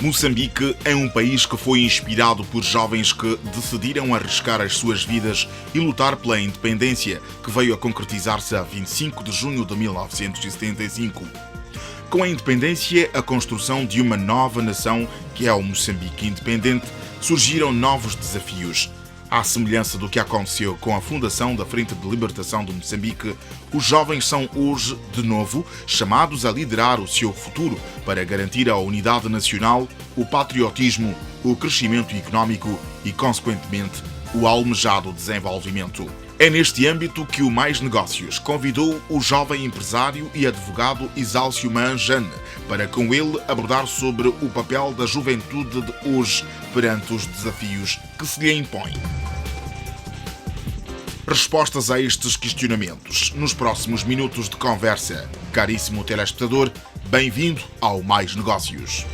Moçambique é um país que foi inspirado por jovens que decidiram arriscar as suas vidas e lutar pela independência, que veio a concretizar-se a 25 de junho de 1975. Com a independência, a construção de uma nova nação, que é o Moçambique independente, surgiram novos desafios. À semelhança do que aconteceu com a fundação da Frente de Libertação de Moçambique, os jovens são hoje, de novo, chamados a liderar o seu futuro para garantir a unidade nacional, o patriotismo, o crescimento económico e, consequentemente, o almejado desenvolvimento. É neste âmbito que o Mais Negócios convidou o jovem empresário e advogado Isálcio Manjane para com ele abordar sobre o papel da juventude de hoje perante os desafios que se lhe impõem. Respostas a estes questionamentos nos próximos minutos de conversa. Caríssimo telespectador, bem-vindo ao Mais Negócios.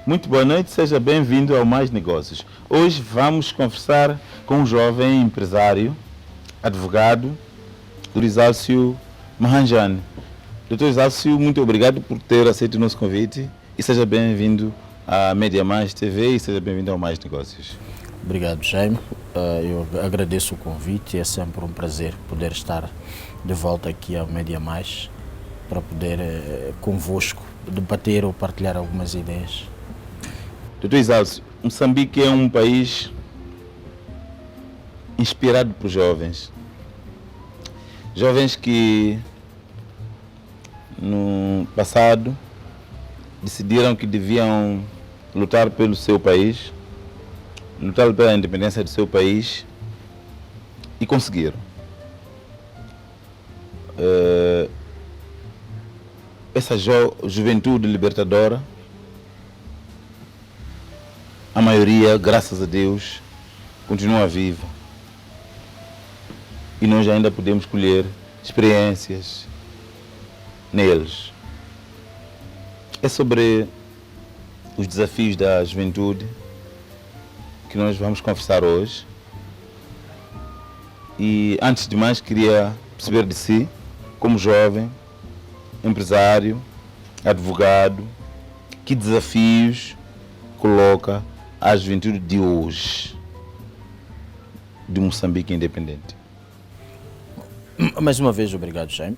Muito boa noite, seja bem-vindo ao Mais Negócios. Hoje vamos conversar com um jovem empresário, advogado, Dr. Isálcio Manjane. Dr. Isálcio, muito obrigado por ter aceito o nosso convite e seja bem-vindo à Média Mais TV e seja bem-vindo ao Mais Negócios. Obrigado, Jaime. Eu agradeço o convite e é sempre um prazer poder estar de volta aqui ao Média Mais para poder convosco debater ou partilhar algumas ideias. Dr. Isálcio, Moçambique é um país inspirado por jovens. Jovens que no passado decidiram que deviam lutar pelo seu país, lutar pela independência do seu país e conseguiram. Essa juventude libertadora, a maioria, graças a Deus, continua viva. E nós ainda podemos colher experiências neles. É sobre os desafios da juventude que nós vamos conversar hoje. E antes de mais queria perceber de si, como jovem, empresário, advogado, que desafios coloca a juventude de hoje, de Moçambique independente. Mais uma vez, obrigado, Jaime.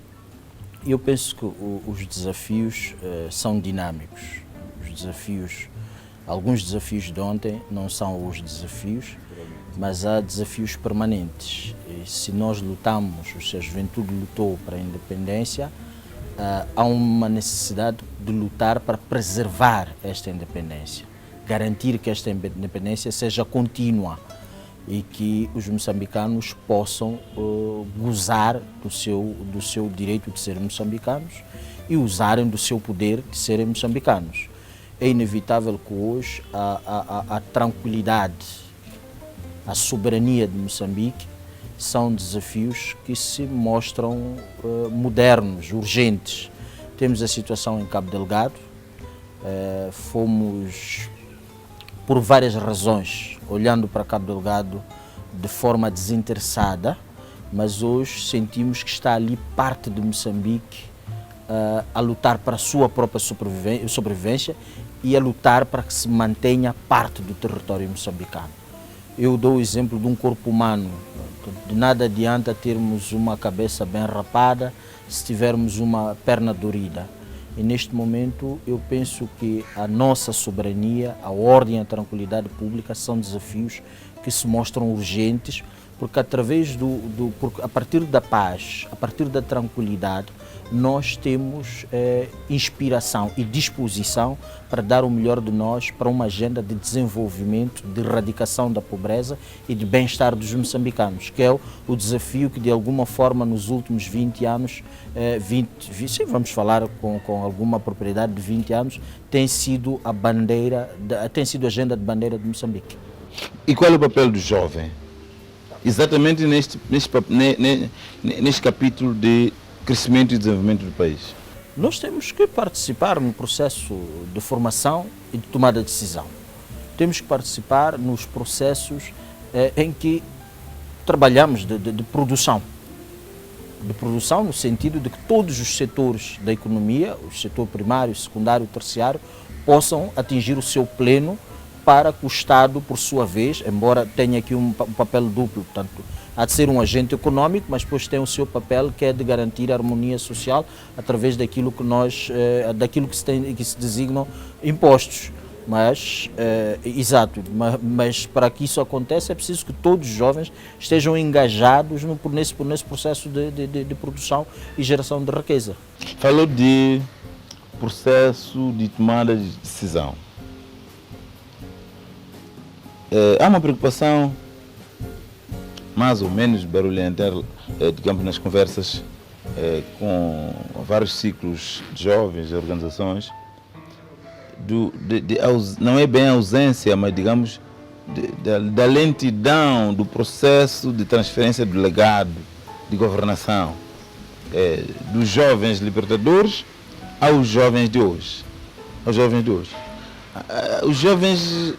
Eu penso que os desafios são dinâmicos. Alguns desafios de ontem não são os desafios, mas há desafios permanentes. E se nós lutamos, se a juventude lutou para a independência, há uma necessidade de lutar para preservar esta independência, garantir que esta independência seja contínua e que os moçambicanos possam gozar do seu direito de serem moçambicanos e usarem do seu poder de serem moçambicanos. É inevitável que hoje a tranquilidade, a soberania de Moçambique são desafios que se mostram modernos, urgentes. Temos a situação em Cabo Delgado, fomos por várias razões, olhando para Cabo Delgado de forma desinteressada, mas hoje sentimos que está ali parte de Moçambique a lutar para a sua própria sobrevivência e a lutar para que se mantenha parte do território moçambicano. Eu dou o exemplo de um corpo humano. De nada adianta termos uma cabeça bem rapada se tivermos uma perna dorida. E neste momento eu penso que a nossa soberania, a ordem e a tranquilidade pública são desafios que se mostram urgentes, porque através a partir da paz, a partir da tranquilidade, nós temos inspiração e disposição para dar o melhor de nós para uma agenda de desenvolvimento, de erradicação da pobreza e de bem-estar dos moçambicanos, que é o desafio que de alguma forma nos últimos 20 anos, vamos falar com alguma propriedade de 20 anos, tem sido a agenda de bandeira de Moçambique. E qual é o papel do jovem? Exatamente neste capítulo de crescimento e desenvolvimento do país. Nós temos que participar no processo de formação e de tomada de decisão. Temos que participar nos processos em que trabalhamos de produção, de produção, no sentido de que todos os setores da economia, o setor primário, secundário, terciário, possam atingir o seu pleno, para que o Estado, por sua vez, embora tenha aqui um papel duplo, portanto, há de ser um agente econômico, mas depois tem o seu papel, que é de garantir a harmonia social através daquilo que se designam impostos. Mas, exato, mas para que isso aconteça é preciso que todos os jovens estejam engajados nesse processo de produção e geração de riqueza. Falou de processo de tomada de decisão. Há uma preocupação mais ou menos barulhenta, digamos, nas conversas com vários ciclos de jovens, de organizações, não é bem a ausência, mas digamos, da lentidão do processo de transferência do legado de governação dos jovens libertadores aos jovens de hoje. Os jovens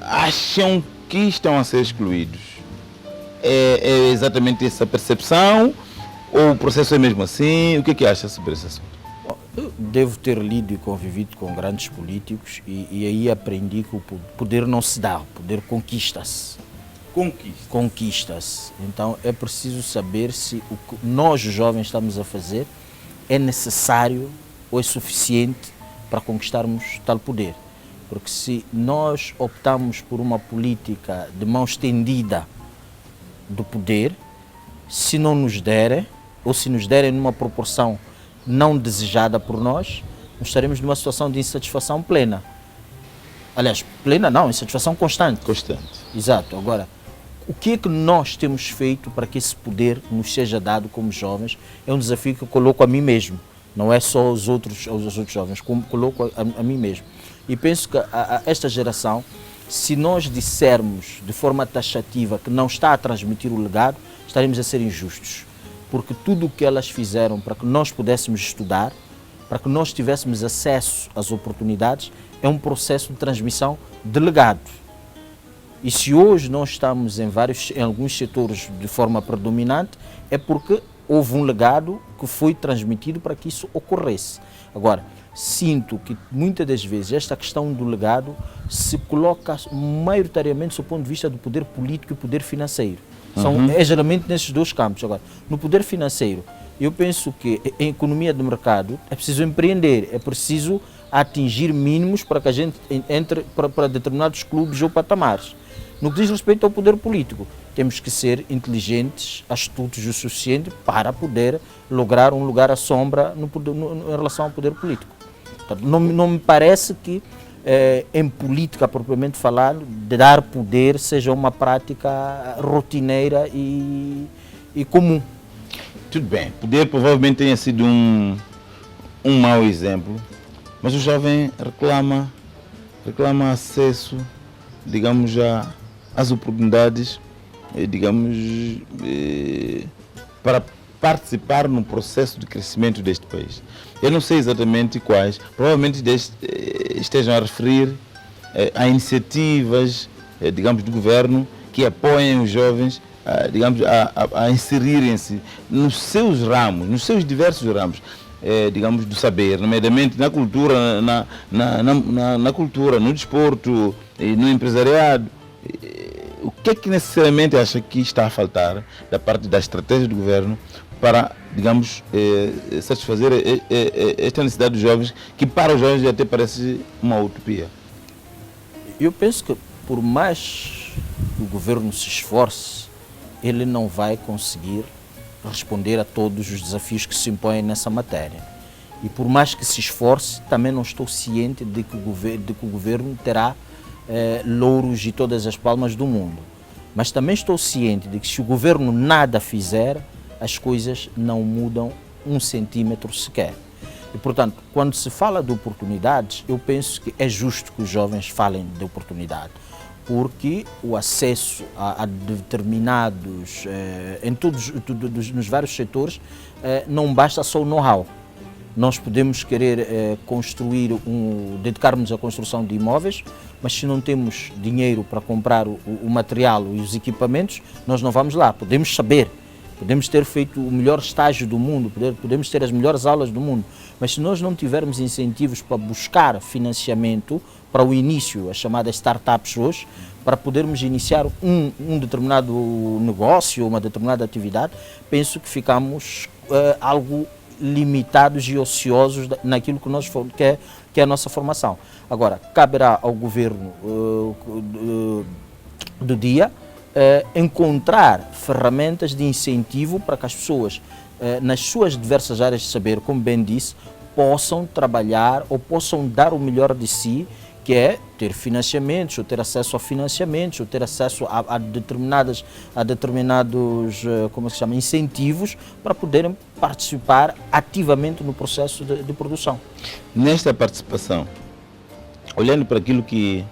acham que estão a ser excluídos. É exatamente essa percepção ou o processo é mesmo assim? O que é que acha sobre esse assunto? Eu devo ter lido e convivido com grandes políticos e aí aprendi que o poder não se dá, o poder conquista-se. Conquista-se. Então é preciso saber se o que nós jovens estamos a fazer é necessário ou é suficiente para conquistarmos tal poder. Porque se nós optamos por uma política de mão estendida do poder, se não nos derem, ou se nos derem numa proporção não desejada por nós estaremos numa situação de insatisfação plena. Aliás, plena não, insatisfação constante. Constante. Exato. Agora, o que é que nós temos feito para que esse poder nos seja dado como jovens? É um desafio que eu coloco a mim mesmo. Não é só aos outros jovens, como coloco a mim mesmo. E penso que esta geração, se nós dissermos de forma taxativa que não está a transmitir o legado, estaremos a ser injustos. Porque tudo o que elas fizeram para que nós pudéssemos estudar, para que nós tivéssemos acesso às oportunidades, é um processo de transmissão de legado. E se hoje nós estamos em alguns setores de forma predominante, é porque houve um legado que foi transmitido para que isso ocorresse. Agora, sinto que muitas das vezes esta questão do legado se coloca maioritariamente do ponto de vista do poder político e poder financeiro. É geralmente nesses dois campos. Agora, no poder financeiro, eu penso que em economia de mercado é preciso empreender, é preciso atingir mínimos para que a gente entre para determinados clubes ou patamares. No que diz respeito ao poder político, temos que ser inteligentes, astutos o suficiente para poder lograr um lugar à sombra em relação ao poder político. Portanto, não me parece que em política propriamente falando, dar poder seja uma prática rotineira e comum. Tudo bem, poder provavelmente tenha sido um mau exemplo, mas o jovem reclama acesso, digamos, às oportunidades, digamos, para participar no processo de crescimento deste país. Eu não sei exatamente quais, provavelmente estejam a referir a iniciativas, digamos, do governo que apoiem os jovens, digamos, a inserirem-se nos seus ramos, nos seus diversos ramos, digamos, do saber, nomeadamente na cultura, na cultura, no desporto, no empresariado. O que é que necessariamente acha que está a faltar da parte da estratégia do governo para, digamos, satisfazer esta necessidade dos jovens, que para os jovens até parece uma utopia? Eu penso que por mais que o governo se esforce, ele não vai conseguir responder a todos os desafios que se impõem nessa matéria. E por mais que se esforce, também não estou ciente de que o governo terá louros e todas as palmas do mundo. Mas também estou ciente de que se o governo nada fizer, as coisas não mudam um centímetro sequer. E, portanto, quando se fala de oportunidades, eu penso que é justo que os jovens falem de oportunidade, porque o acesso a determinados, nos vários setores, não basta só o know-how. Nós podemos querer dedicar-nos à construção de imóveis, mas se não temos dinheiro para comprar o material e os equipamentos, nós não vamos lá. Podemos saber, Podemos ter feito o melhor estágio do mundo, podemos ter as melhores aulas do mundo, mas se nós não tivermos incentivos para buscar financiamento para o início, as chamadas startups hoje, para podermos iniciar um determinado negócio, uma determinada atividade, penso que ficamos algo limitados e ociosos naquilo que que é a nossa formação. Agora, caberá ao governo do dia encontrar ferramentas de incentivo para que as pessoas, nas suas diversas áreas de saber, como bem disse, possam trabalhar ou possam dar o melhor de si, que é ter financiamentos, ou ter acesso a financiamentos, ou ter acesso a determinados como se chama, incentivos para poderem participar ativamente no processo de produção. Nesta participação, olhando para aquilo que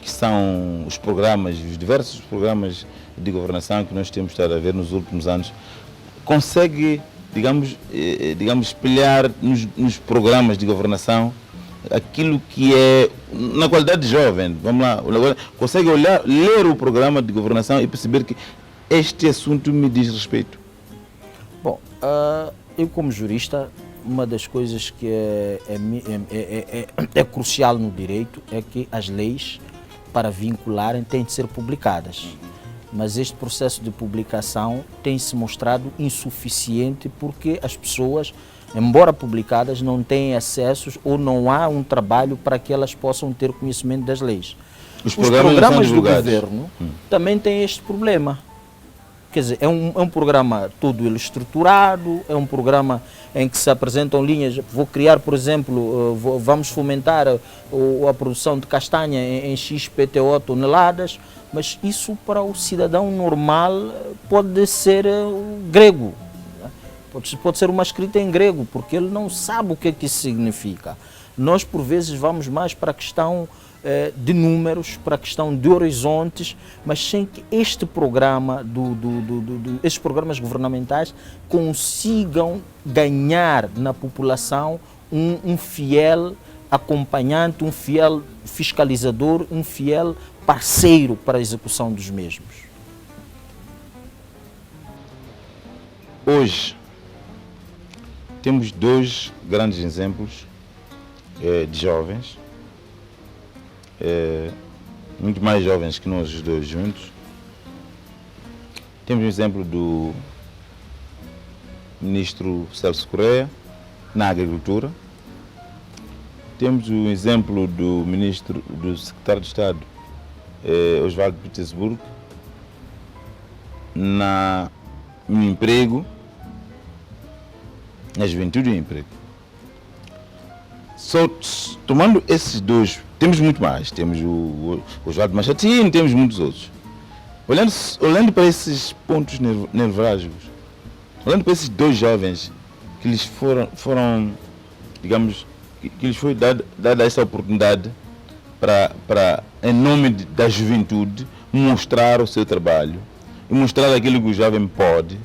são os programas, os diversos programas de governação que nós temos estado a ver nos últimos anos, consegue, digamos espelhar nos programas de governação aquilo que é, na qualidade de jovem, vamos lá, consegue ler o programa de governação e perceber que este assunto me diz respeito? Bom, eu como jurista, uma das coisas que é crucial no direito é que as leis, para vincularem, têm de ser publicadas. Mas este processo de publicação tem se mostrado insuficiente porque as pessoas, embora publicadas, não têm acessos ou não há um trabalho para que elas possam ter conhecimento das leis. Os programas do governo também têm este problema. Quer dizer, é um programa todo ele estruturado, é um programa em que se apresentam linhas. Vou criar, por exemplo, vamos fomentar a produção de castanha em XPTO toneladas, mas isso para o cidadão normal pode ser grego. Pode ser uma escrita em grego, porque ele não sabe o que é que isso significa. Nós, por vezes, vamos mais para a questão de números, para a questão de horizontes, mas sem que este programa, estes programas governamentais consigam ganhar na população um fiel acompanhante, um fiel fiscalizador, um fiel parceiro para a execução dos mesmos. Hoje, temos dois grandes exemplos de jovens, muito mais jovens que nós os dois juntos. Temos o exemplo do ministro Celso Correia na agricultura. Temos o exemplo do secretário de Estado Oswaldo Petersburg no emprego, na juventude e no emprego. Só tomando esses dois, temos muito mais. Temos o Oswaldo Machatino, temos muitos outros. Olhando para esses pontos nevrálgicos, olhando para esses dois jovens que lhes foram digamos, que lhes foi dada essa oportunidade para, em nome da juventude, mostrar o seu trabalho e mostrar aquilo que o jovem pode.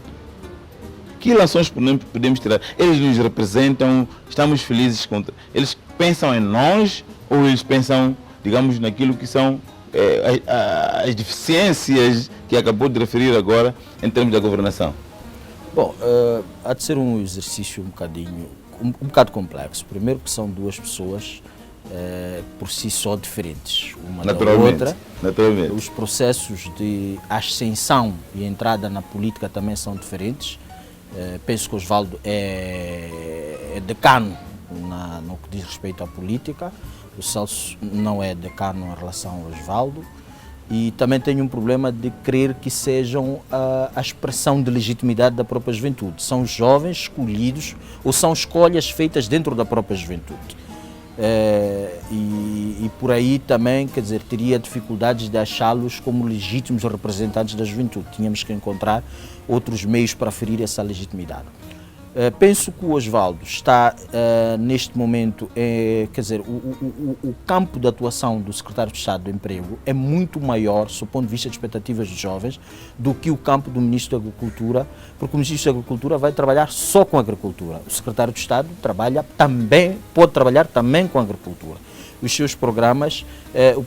Que lações podemos tirar? Eles nos representam, estamos felizes contra. Eles pensam em nós ou eles pensam, digamos, naquilo que são as deficiências que acabou de referir agora em termos da governação? Bom, há de ser um exercício um bocado complexo. Primeiro que são duas pessoas por si só diferentes, uma da outra. Naturalmente. Os processos de ascensão e entrada na política também são diferentes. Penso que o Oswaldo é decano no que diz respeito à política. O Celso não é decano em relação ao Oswaldo. E também tenho um problema de crer que sejam a expressão de legitimidade da própria juventude. São jovens escolhidos ou são escolhas feitas dentro da própria juventude. E por aí também, quer dizer, teria dificuldades de achá-los como legítimos representantes da juventude. Tínhamos que encontrar outros meios para ferir essa legitimidade. Penso que o Oswaldo está, neste momento, quer dizer, o campo de atuação do Secretário de Estado do Emprego é muito maior, do ponto de vista de expectativas de jovens, do que o campo do Ministro da Agricultura, porque o Ministro da Agricultura vai trabalhar só com a agricultura. O Secretário de Estado pode trabalhar também com a agricultura. Os seus programas,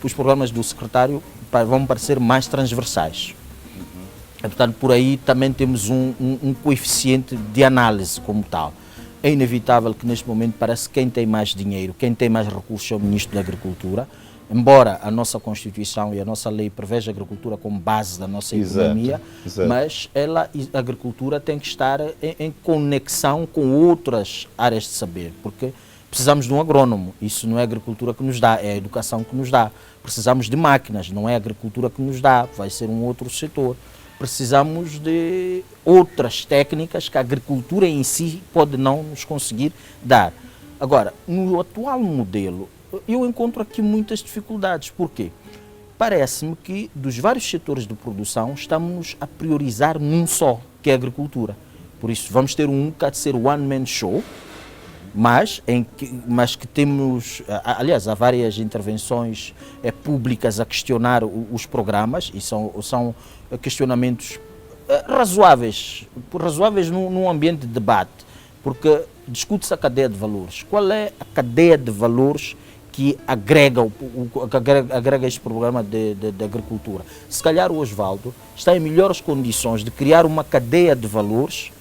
os programas do Secretário vão parecer mais transversais. Portanto, por aí também temos um coeficiente de análise como tal. É inevitável que neste momento parece que quem tem mais dinheiro, quem tem mais recursos é o Ministro da Agricultura, embora a nossa Constituição e a nossa lei preveja a agricultura como base da nossa economia, mas a agricultura tem que estar em conexão com outras áreas de saber, porque precisamos de um agrônomo, isso não é a agricultura que nos dá, é a educação que nos dá. Precisamos de máquinas, não é a agricultura que nos dá, vai ser um outro setor. Precisamos de outras técnicas que a agricultura em si pode não nos conseguir dar. Agora, no atual modelo, eu encontro aqui muitas dificuldades. Por quê? Parece-me que dos vários setores de produção estamos a priorizar num só, que é a agricultura. Por isso, vamos ter um que há de ser o one-man show, mas que temos, aliás, há várias intervenções públicas a questionar os programas, e são questionamentos razoáveis num ambiente de debate, porque discute-se a cadeia de valores. Qual é a cadeia de valores que agrega este programa de agricultura? Se calhar o Osvaldo está em melhores condições de criar uma cadeia de valores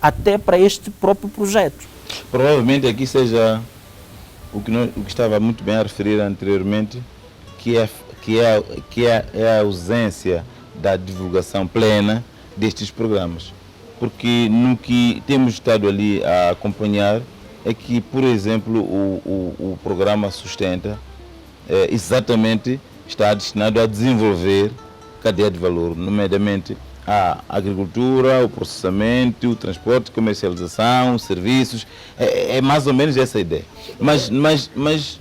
até para este próprio projeto. Provavelmente aqui seja o que estava muito bem a referir anteriormente, que é a ausência da divulgação plena destes programas. Porque no que temos estado ali a acompanhar é que, por exemplo, o programa Sustenta exatamente está destinado a desenvolver cadeia de valor, nomeadamente a agricultura, o processamento, o transporte, comercialização, serviços, é mais ou menos essa a ideia. Mas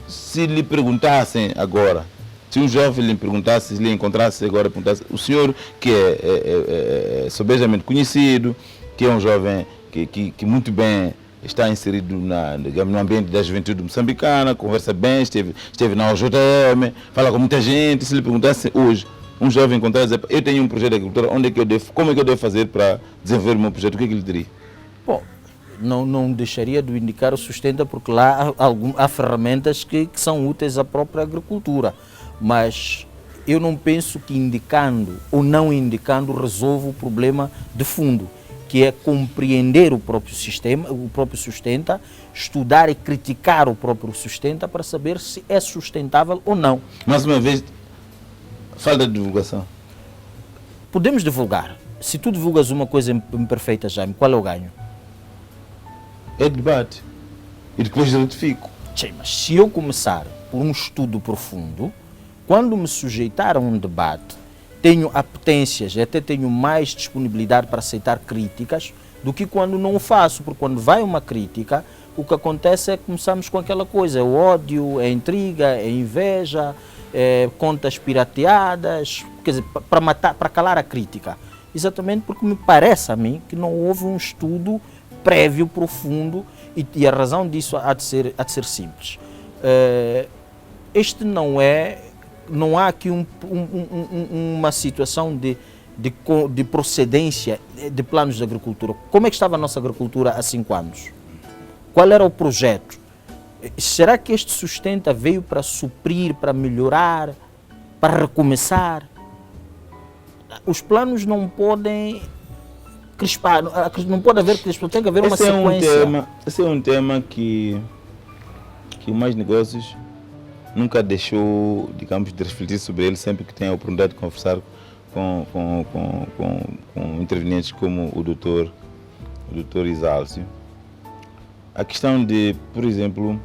se lhe perguntassem agora, se um jovem lhe perguntasse, se lhe encontrasse agora, perguntasse, o senhor que é sobejamente conhecido, que é um jovem que muito bem está inserido no ambiente da juventude moçambicana, conversa bem, esteve na OJM, fala com muita gente, se lhe perguntasse hoje, um jovem encontrar e dizer, eu tenho um projeto de agricultura, como é que eu devo fazer para desenvolver o meu projeto? O que é que ele diria? Bom, não deixaria de indicar o Sustenta, porque lá há ferramentas que são úteis à própria agricultura, mas eu não penso que indicando ou não indicando resolva o problema de fundo, que é compreender o próprio sistema, o próprio Sustenta, estudar e criticar o próprio Sustenta para saber se é sustentável ou não. Mais uma vez, falta de divulgação. Podemos divulgar. Se tu divulgas uma coisa imperfeita, Jaime, qual é o ganho? É debate. E depois eu retifico. Mas se eu começar por um estudo profundo, quando me sujeitar a um debate, tenho apetências e até tenho mais disponibilidade para aceitar críticas do que quando não o faço, porque quando vai uma crítica, o que acontece é que começamos com aquela coisa, é o ódio, é a intriga, é a inveja, contas pirateadas, quer dizer, para matar, para calar a crítica. Exatamente porque me parece a mim que não houve um estudo prévio, profundo, e a razão disso há de ser simples. Não há aqui uma situação de procedência de planos de agricultura. Como é que estava a nossa agricultura há 5 anos? Qual era o projeto? Será que este Sustenta veio para suprir, para melhorar, para recomeçar? Os planos não podem crispar, não pode haver crispação, tem que haver uma sequência. Esse é um tema que o Mais Negócios nunca deixou, digamos, de refletir sobre ele, sempre que tem a oportunidade de conversar com intervenientes como o doutor Isálcio. A questão de, por exemplo,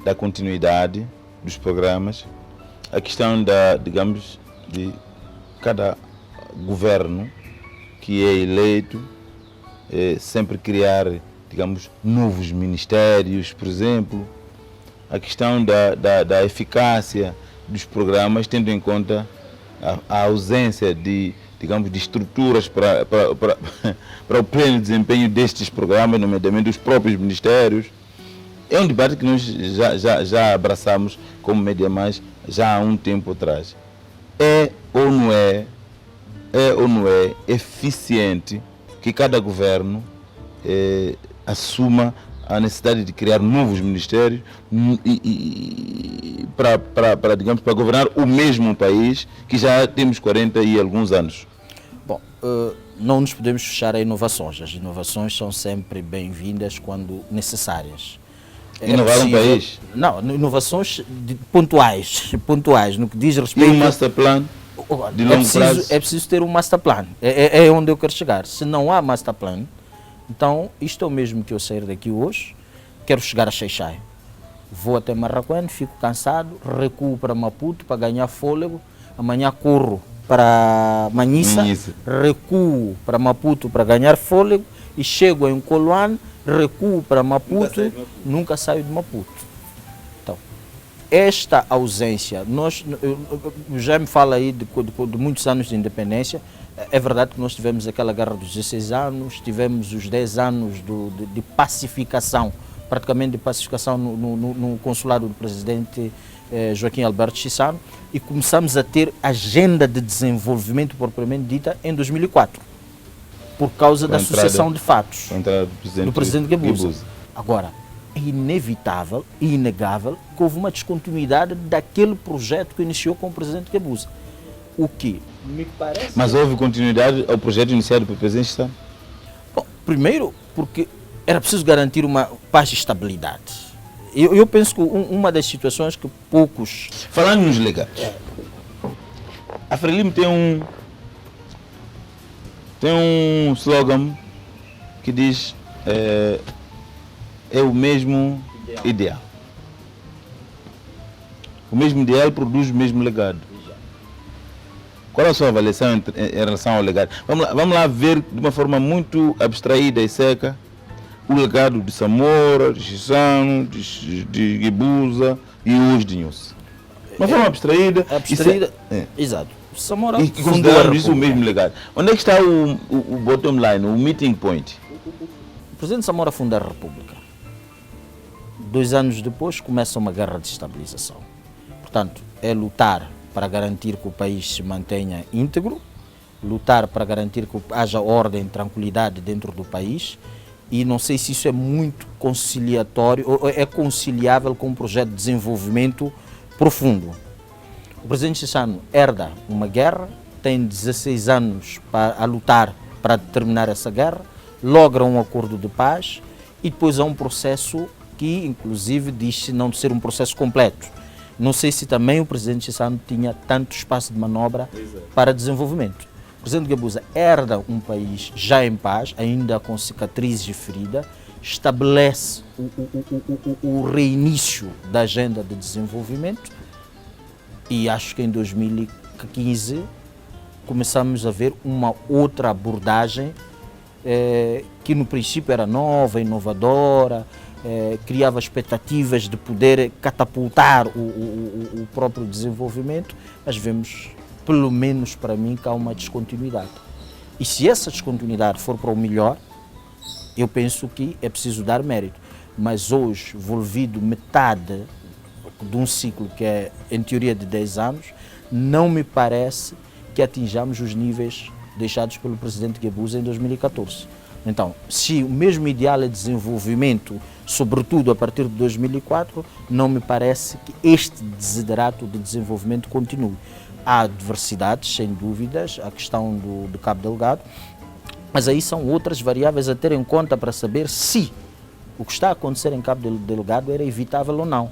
da continuidade dos programas, a questão digamos, de cada governo que é eleito sempre criar, digamos, novos ministérios, por exemplo, a questão da eficácia dos programas, tendo em conta a ausência de, digamos, de estruturas para o pleno desempenho destes programas, nomeadamente dos próprios ministérios. É um debate que nós já abraçamos como Média Mais já há um tempo atrás. É ou não é eficiente que cada governo assuma a necessidade de criar novos ministérios digamos, para governar o mesmo país que já temos 40 e alguns anos? Bom, não nos podemos fechar a inovações. As inovações são sempre bem-vindas quando necessárias. Inovar um país? Não, inovações pontuais, no que diz E respeito... um master plan de longo prazo? É preciso ter um master plan, é onde eu quero chegar. Se não há master plan, então isto é o mesmo que eu sair daqui hoje, quero chegar a Xai-Xai. Vou até Marraquém, fico cansado, recuo para Maputo para ganhar fôlego, amanhã corro para Manhissa, recuo para Maputo para ganhar fôlego e chego em Coloane, recuo para Maputo, nunca saio de Maputo. Então, esta ausência, já me fala aí de muitos anos de independência, é verdade que nós tivemos aquela guerra dos 16 anos, tivemos os 10 anos de pacificação, praticamente de pacificação no consulado do presidente Joaquim Alberto Chissano, e começamos a ter agenda de desenvolvimento propriamente dita em 2004, por causa da sucessão de fatos do presidente Guebuza. Agora, é inevitável e inegável que houve uma descontinuidade daquele projeto que iniciou com o presidente Guebuza. O que me parece... Mas houve continuidade ao projeto iniciado pelo presidente Chissano? Bom, primeiro, porque era preciso garantir uma paz e estabilidade. Eu penso que uma das situações que poucos... Falando nos legais, a Frelimo tem um slogan que diz é o mesmo ideal. O mesmo ideal produz o mesmo legado. Qual é a sua avaliação em relação ao legado? Vamos lá ver de uma forma muito abstraída e seca o legado de Samora, de Chissano, de Guebuza e hoje de Nhus. Uma forma abstraída. Exato. Samora e consideramos isso o mesmo legado. Onde é que está o bottom line, o meeting point? O presidente Samora funda a República. 2 anos depois começa uma guerra de estabilização. Portanto, é lutar para garantir que o país se mantenha íntegro, lutar para garantir que haja ordem e tranquilidade dentro do país, e não sei se isso é muito conciliatório ou é conciliável com um projeto de desenvolvimento profundo. O presidente Chissano herda uma guerra, tem 16 anos a lutar para terminar essa guerra, logra um acordo de paz e depois há um processo que, inclusive, diz-se não ser um processo completo. Não sei se também o presidente Chissano tinha tanto espaço de manobra para desenvolvimento. O presidente Guebuza herda um país já em paz, ainda com cicatrizes e ferida, estabelece o reinício da agenda de desenvolvimento e acho que em 2015 começamos a ver uma outra abordagem que no princípio era nova, inovadora, criava expectativas de poder catapultar o próprio desenvolvimento, mas vemos, pelo menos para mim, que há uma descontinuidade. E se essa descontinuidade for para o melhor, eu penso que é preciso dar mérito. Mas hoje, envolvido metade de um ciclo que é, em teoria, de 10 anos, não me parece que atinjamos os níveis deixados pelo presidente Guebuza em 2014. Então, se o mesmo ideal é desenvolvimento, sobretudo a partir de 2004, não me parece que este desiderato de desenvolvimento continue. Há adversidades, sem dúvidas, a questão do Cabo Delgado, mas aí são outras variáveis a ter em conta para saber se o que está a acontecer em Cabo Delgado era evitável ou não.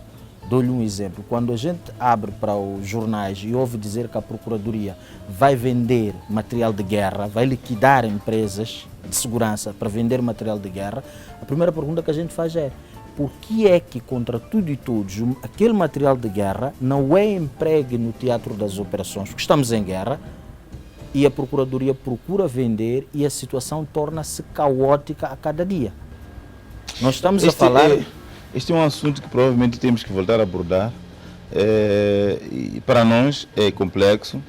Dou-lhe um exemplo. Quando a gente abre para os jornais e ouve dizer que a Procuradoria vai vender material de guerra, vai liquidar empresas de segurança para vender material de guerra, a primeira pergunta que a gente faz é: por que é que, contra tudo e todos, aquele material de guerra não é empregue no teatro das operações? Porque estamos em guerra e a Procuradoria procura vender e a situação torna-se caótica a cada dia. Nós estamos a falar... Este é um assunto que provavelmente temos que voltar a abordar. E para nós é complexo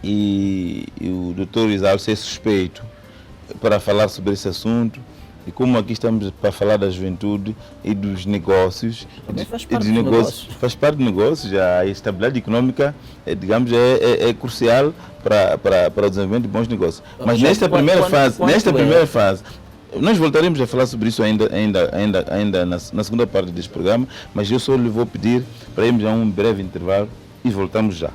e o Dr. Isalcio é suspeito para falar sobre esse assunto. E como aqui estamos para falar da juventude e dos negócios, faz parte do negócio, a estabilidade econômica, digamos, é crucial para o desenvolvimento de bons negócios. Mas nesta primeira fase, nós voltaremos a falar sobre isso ainda na segunda parte deste programa, mas eu só lhe vou pedir para irmos a um breve intervalo e voltamos já.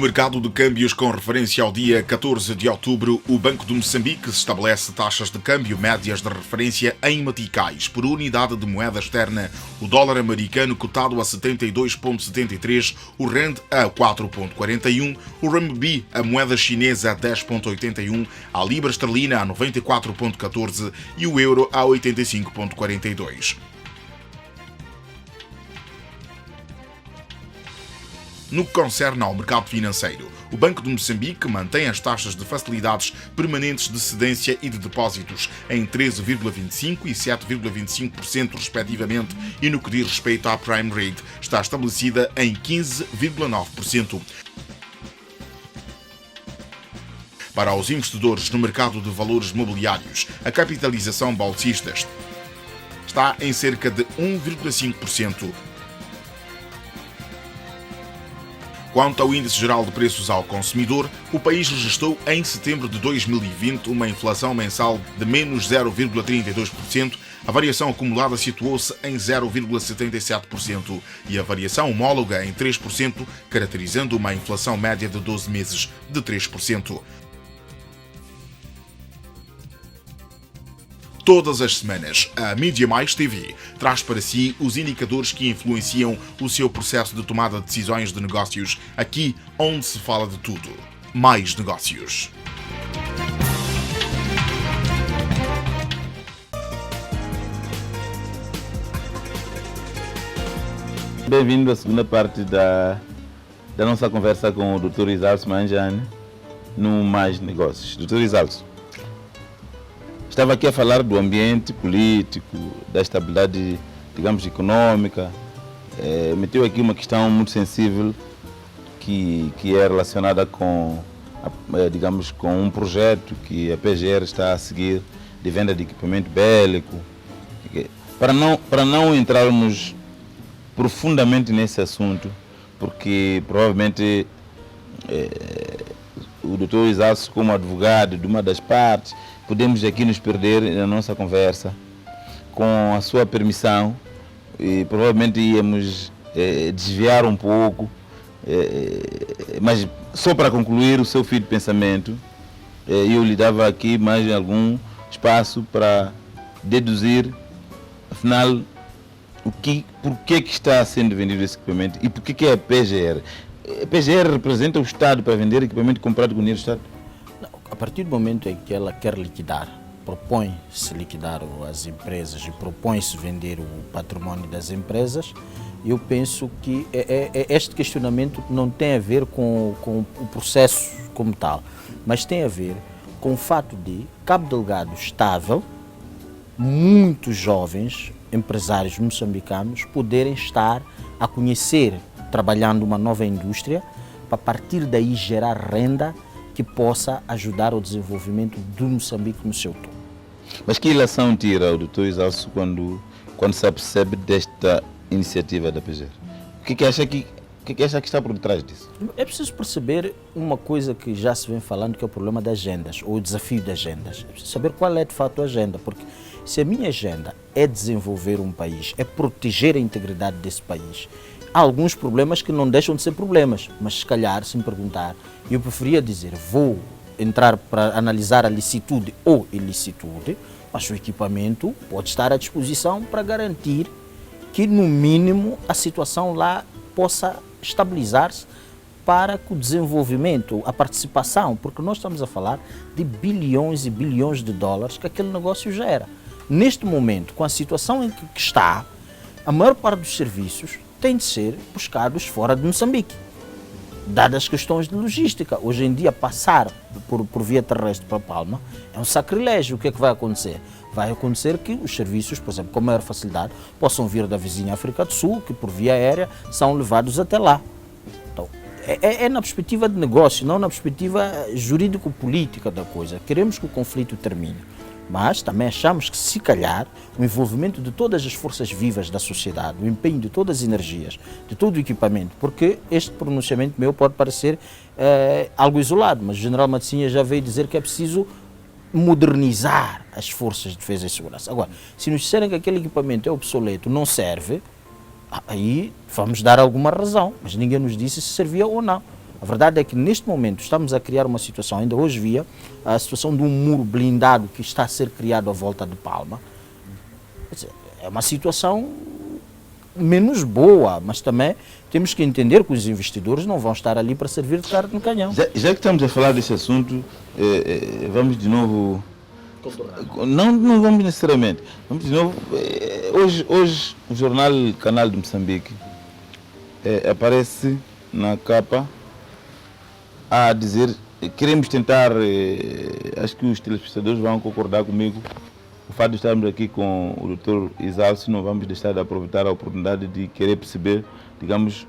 mercado de câmbios com referência ao dia 14 de outubro, o Banco de Moçambique estabelece taxas de câmbio médias de referência em meticais por unidade de moeda externa. O dólar americano cotado a 72,73, o rand a 4,41, o renminbi, a moeda chinesa a 10,81, a libra esterlina a 94,14 e o euro a 85,42. No que concerne ao mercado financeiro, o Banco de Moçambique mantém as taxas de facilidades permanentes de cedência e de depósitos em 13,25% e 7,25% respectivamente, e no que diz respeito à Prime Rate, está estabelecida em 15,9%. Para os investidores no mercado de valores mobiliários, a capitalização bolsista está em cerca de 1,5%. Quanto ao índice geral de preços ao consumidor, o país registrou em setembro de 2020 uma inflação mensal de menos 0,32%, a variação acumulada situou-se em 0,77% e a variação homóloga em 3%, caracterizando uma inflação média de 12 meses de 3%. Todas as semanas, a Mídia Mais TV traz para si os indicadores que influenciam o seu processo de tomada de decisões de negócios, aqui onde se fala de tudo. Mais negócios. Bem-vindo à segunda parte da nossa conversa com o Dr. Isalso Manjane no Mais Negócios. Dr. Isalso, estava aqui a falar do ambiente político, da estabilidade, digamos, econômica. Meteu aqui uma questão muito sensível que é relacionada com, digamos, com um projeto que a PGR está a seguir de venda de equipamento bélico. Para não entrarmos profundamente nesse assunto, porque provavelmente o Dr. Isalso, como advogado de uma das partes, podemos aqui nos perder na nossa conversa. Com a sua permissão, e provavelmente íamos desviar um pouco, mas só para concluir o seu fio de pensamento, eu lhe dava aqui mais algum espaço para deduzir, afinal, por que está sendo vendido esse equipamento e por que é a PGR? A PGR representa o Estado para vender equipamento comprado com dinheiro do Estado? A partir do momento em que ela quer liquidar, propõe-se liquidar as empresas e propõe-se vender o património das empresas, eu penso que este questionamento não tem a ver com o processo como tal, mas tem a ver com o fato de Cabo Delgado estável, muitos jovens empresários moçambicanos poderem estar a conhecer, trabalhando uma nova indústria, para partir daí gerar renda que possa ajudar ao desenvolvimento do Moçambique no seu todo. Mas que ilação tira o Dr. Isalso quando se apercebe desta iniciativa da PGR? O que acha que está por detrás disso? É preciso perceber uma coisa que já se vem falando, que é o problema das agendas, ou o desafio das agendas. É preciso saber qual é de fato a agenda, porque se a minha agenda é desenvolver um país, é proteger a integridade desse país, há alguns problemas que não deixam de ser problemas, mas se calhar, se me perguntar, eu preferia dizer, vou entrar para analisar a licitude ou ilicitude, mas o equipamento pode estar à disposição para garantir que, no mínimo, a situação lá possa estabilizar-se para que o desenvolvimento, a participação, porque nós estamos a falar de bilhões e bilhões de dólares que aquele negócio gera. Neste momento, com a situação em que está, a maior parte dos serviços tem de ser buscados fora de Moçambique, dadas as questões de logística. Hoje em dia, passar por via terrestre para Palma é um sacrilégio. O que é que vai acontecer? Vai acontecer que os serviços, por exemplo, com maior facilidade, possam vir da vizinha África do Sul, que por via aérea são levados até lá. Então, é na perspectiva de negócio, não na perspectiva jurídico-política da coisa. Queremos que o conflito termine. Mas também achamos que, se calhar, o envolvimento de todas as forças vivas da sociedade, o empenho de todas as energias, de todo o equipamento, porque este pronunciamento meu pode parecer algo isolado, mas o general Matsinha já veio dizer que é preciso modernizar as forças de defesa e segurança. Agora, se nos disserem que aquele equipamento é obsoleto, não serve, aí vamos dar alguma razão, mas ninguém nos disse se servia ou não. A verdade é que neste momento estamos a criar uma situação, ainda hoje via a situação de um muro blindado que está a ser criado à volta de Palma. Quer dizer, é uma situação menos boa, mas também temos que entender que os investidores não vão estar ali para servir de carne no canhão. Já que estamos a falar desse assunto, vamos de novo... Não vamos necessariamente. Vamos de novo. Hoje o jornal Canal de Moçambique aparece na capa a dizer, queremos tentar, acho que os telespectadores vão concordar comigo, o fato de estarmos aqui com o Dr. Isalcio, não vamos deixar de aproveitar a oportunidade de querer perceber, digamos,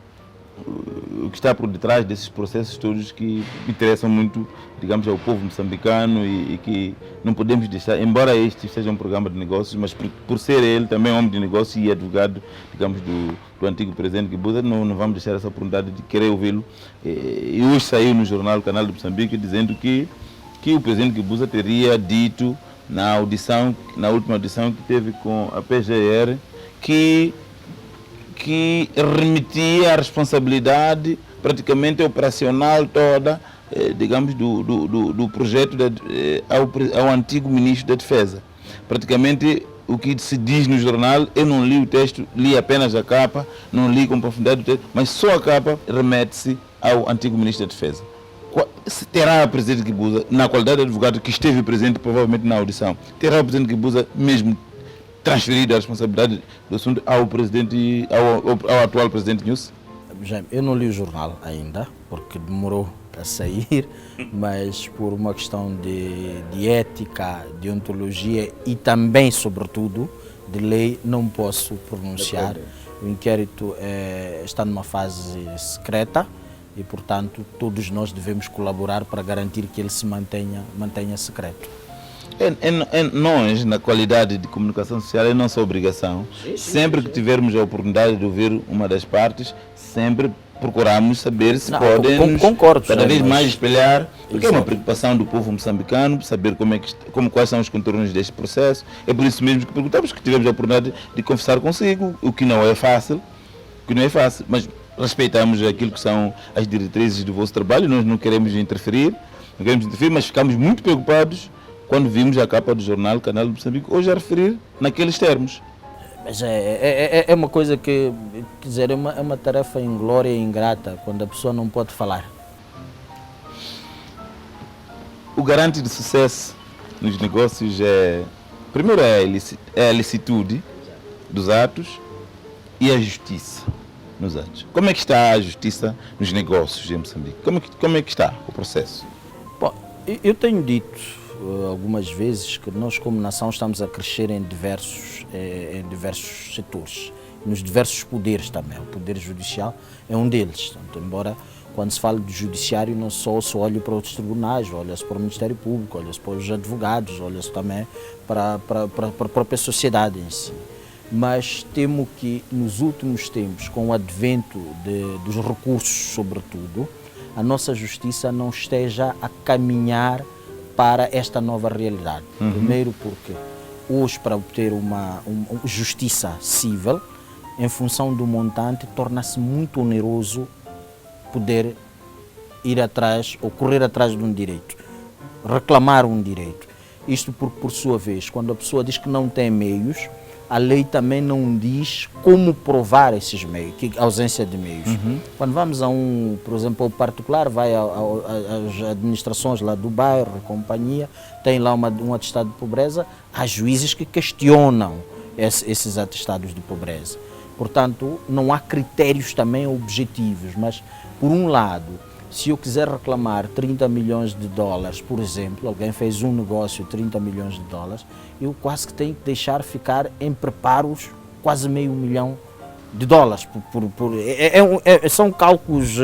o que está por detrás desses processos todos que interessam muito, digamos, ao povo moçambicano e que não podemos deixar, embora este seja um programa de negócios, mas por ser ele também homem de negócio e advogado, digamos, do antigo presidente Guebuza, não vamos deixar essa oportunidade de querer ouvi-lo. E hoje saiu no jornal Canal de Moçambique dizendo que o presidente Guebuza teria dito na última audição que teve com a PGR, que remetia a responsabilidade praticamente operacional toda, digamos, do projeto ao antigo ministro da Defesa. Praticamente o que se diz no jornal, eu não li o texto, li apenas a capa, não li com profundidade o texto, mas só a capa remete-se ao antigo ministro da Defesa. Terá o presidente Guebuza, na qualidade de advogado que esteve presente provavelmente na audição, terá o presidente Guebuza mesmo transferido a responsabilidade do assunto ao atual presidente Nyusi? Eu não li o jornal ainda, porque demorou a sair, mas por uma questão de ética, de ontologia e também, sobretudo, de lei, não posso pronunciar. O inquérito está numa fase secreta e, portanto, todos nós devemos colaborar para garantir que ele se mantenha secreto. Nós, na qualidade de comunicação social, é nossa obrigação. Sempre que tivermos a oportunidade de ouvir uma das partes, sempre procuramos saber se podem cada vez mais espelhar, porque é uma preocupação do povo moçambicano, saber quais são os contornos deste processo. É por isso mesmo que perguntamos, que tivemos a oportunidade de conversar consigo, o que não é fácil, mas respeitamos aquilo que são as diretrizes do vosso trabalho, nós não queremos interferir, mas ficamos muito preocupados quando vimos a capa do jornal Canal de Moçambique hoje a referir naqueles termos. Mas é uma coisa que, quer dizer, é uma tarefa inglória e ingrata, quando a pessoa não pode falar. O garante de sucesso nos negócios primeiro é a licitude dos atos e a justiça nos atos. Como é que está a justiça nos negócios em Moçambique? Como é que está o processo? Bom, eu tenho dito algumas vezes que nós, como nação, estamos a crescer em diversos setores, nos diversos poderes também. O poder judicial é um deles. Portanto, embora quando se fala do judiciário não só se olhe para outros tribunais, olha-se para o Ministério Público, olha-se para os advogados, olha-se também para a própria sociedade em si. Mas temo que nos últimos tempos, com o advento dos recursos sobretudo, a nossa justiça não esteja a caminhar para esta nova realidade. Primeiro porque hoje, para obter uma justiça civil, em função do montante, torna-se muito oneroso poder ir atrás ou correr atrás de um direito, reclamar um direito. Isto porque, por sua vez, quando a pessoa diz que não tem meios, a lei também não diz como provar esses meios, a ausência de meios. Quando vamos por exemplo, ao particular, vai às administrações lá do bairro, a companhia, tem lá um atestado de pobreza, há juízes que questionam esses atestados de pobreza. Portanto, não há critérios também objetivos, mas, por um lado, se eu quiser reclamar 30 milhões de dólares, por exemplo, alguém fez um negócio de 30 milhões de dólares, eu quase que tenho que deixar ficar em preparos quase meio milhão de dólares. São cálculos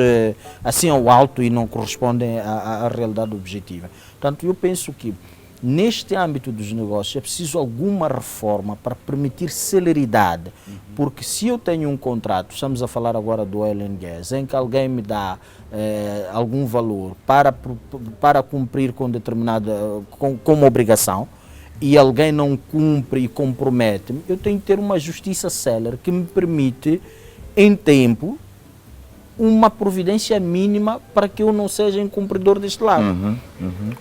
assim ao alto e não correspondem à realidade objetiva. Portanto, eu penso que neste âmbito dos negócios é preciso alguma reforma para permitir celeridade, porque se eu tenho um contrato, estamos a falar agora do oil and gas, em que alguém me dá algum valor para cumprir com determinada com uma obrigação e alguém não cumpre e compromete-me, eu tenho que ter uma justiça célere que me permite, em tempo, uma providência mínima para que eu não seja incumpridor deste lado.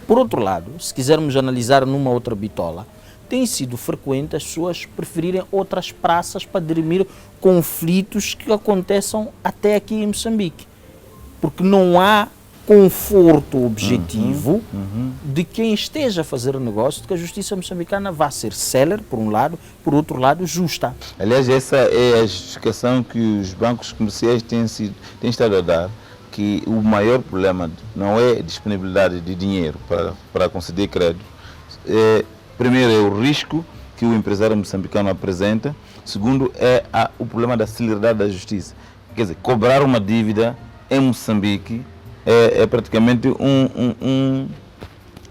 Por outro lado, se quisermos analisar numa outra bitola, tem sido frequente as pessoas preferirem outras praças para dirimir conflitos que aconteçam até aqui em Moçambique. Porque não há conforto objetivo de quem esteja a fazer o negócio, de que a justiça moçambicana vá ser célere, por um lado, por outro lado, justa. Aliás, essa é a justificação que os bancos comerciais têm estado a dar, que o maior problema não é a disponibilidade de dinheiro para conceder crédito. Primeiro é o risco que o empresário moçambicano apresenta. Segundo é o problema da celeridade da justiça. Quer dizer, cobrar uma dívida em Moçambique é praticamente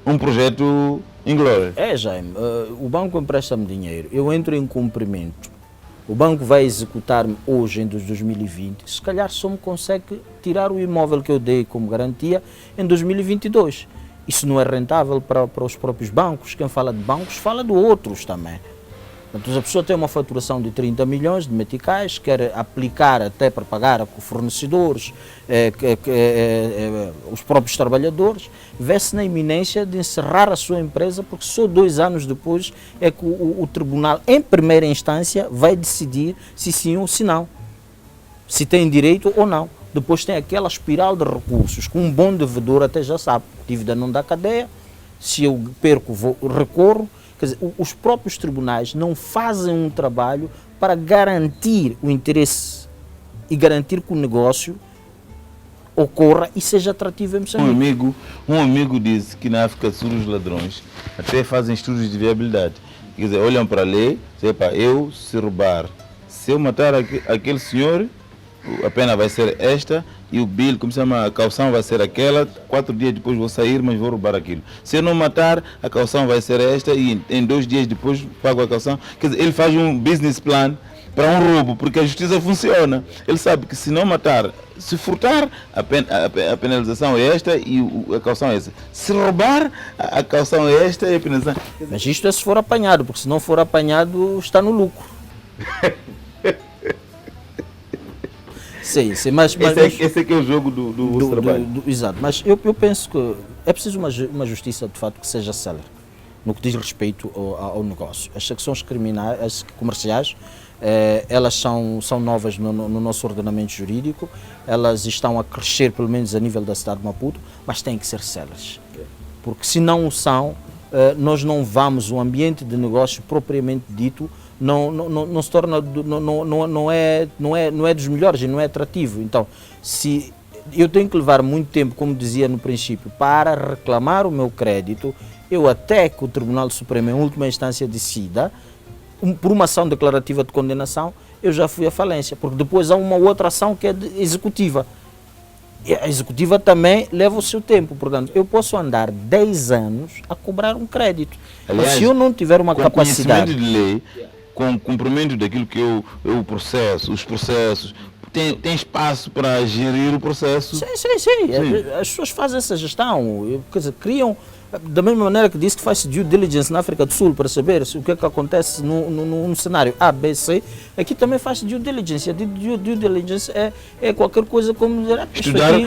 um projeto inglório. Jaime, o banco empresta-me dinheiro, eu entro em cumprimento, o banco vai executar-me hoje, em 2020, se calhar só me consegue tirar o imóvel que eu dei como garantia em 2022. Isso não é rentável para os próprios bancos. Quem fala de bancos fala de outros também. Então, a pessoa tem uma faturação de 30 milhões de meticais, quer aplicar até para pagar a fornecedores, os próprios trabalhadores, vê-se na iminência de encerrar a sua empresa, porque só 2 anos depois é que o tribunal, em primeira instância, vai decidir se sim ou se não, se tem direito ou não. Depois tem aquela espiral de recursos, que um bom devedor até já sabe, dívida não dá cadeia, se eu perco, recorro. Quer dizer, os próprios tribunais não fazem um trabalho para garantir o interesse e garantir que o negócio ocorra e seja atrativo em Moçambique. Um amigo disse que na África do Sul os ladrões até fazem estudos de viabilidade. Quer dizer, olham para a lei, dizem, se roubar, se eu matar aquele senhor, a pena vai ser esta e o bill, como se chama, a caução vai ser aquela, 4 dias depois vou sair, mas vou roubar aquilo. Se eu não matar, a caução vai ser esta e em 2 dias depois pago a caução. Quer dizer, ele faz um business plan para um roubo, porque a justiça funciona. Ele sabe que se não matar, se furtar, a penalização é esta e a caução é essa. Se roubar, a caução é esta e a penalização... Mas isto é se for apanhado, porque se não for apanhado, está no lucro. Sim, mas esse é que é o jogo do trabalho. Exato, mas eu penso que é preciso uma justiça de fato que seja célere no que diz respeito ao negócio. As secções criminais, as comerciais, elas são novas no nosso ordenamento jurídico, elas estão a crescer pelo menos a nível da cidade de Maputo, mas têm que ser céleres, porque se não o são, nós não vamos, o ambiente de negócio propriamente dito não se torna, não é dos melhores e não é atrativo. Então, se eu tenho que levar muito tempo, como dizia no princípio, para reclamar o meu crédito, eu até que o Tribunal Supremo em última instância decida, por uma ação declarativa de condenação, eu já fui à falência, porque depois há uma outra ação que é executiva. E a executiva também leva o seu tempo, portanto, eu posso andar 10 anos a cobrar um crédito. Aliás, mas se eu não tiver uma capacidade... de lei, com o cumprimento daquilo que eu processo, os processos, tem espaço para gerir o processo? Sim. As pessoas fazem essa gestão, quer dizer, criam, da mesma maneira que disse que faz due diligence na África do Sul para saber o que é que acontece no cenário A, B, C, aqui também faz due diligence. A due diligence é qualquer coisa como dizer...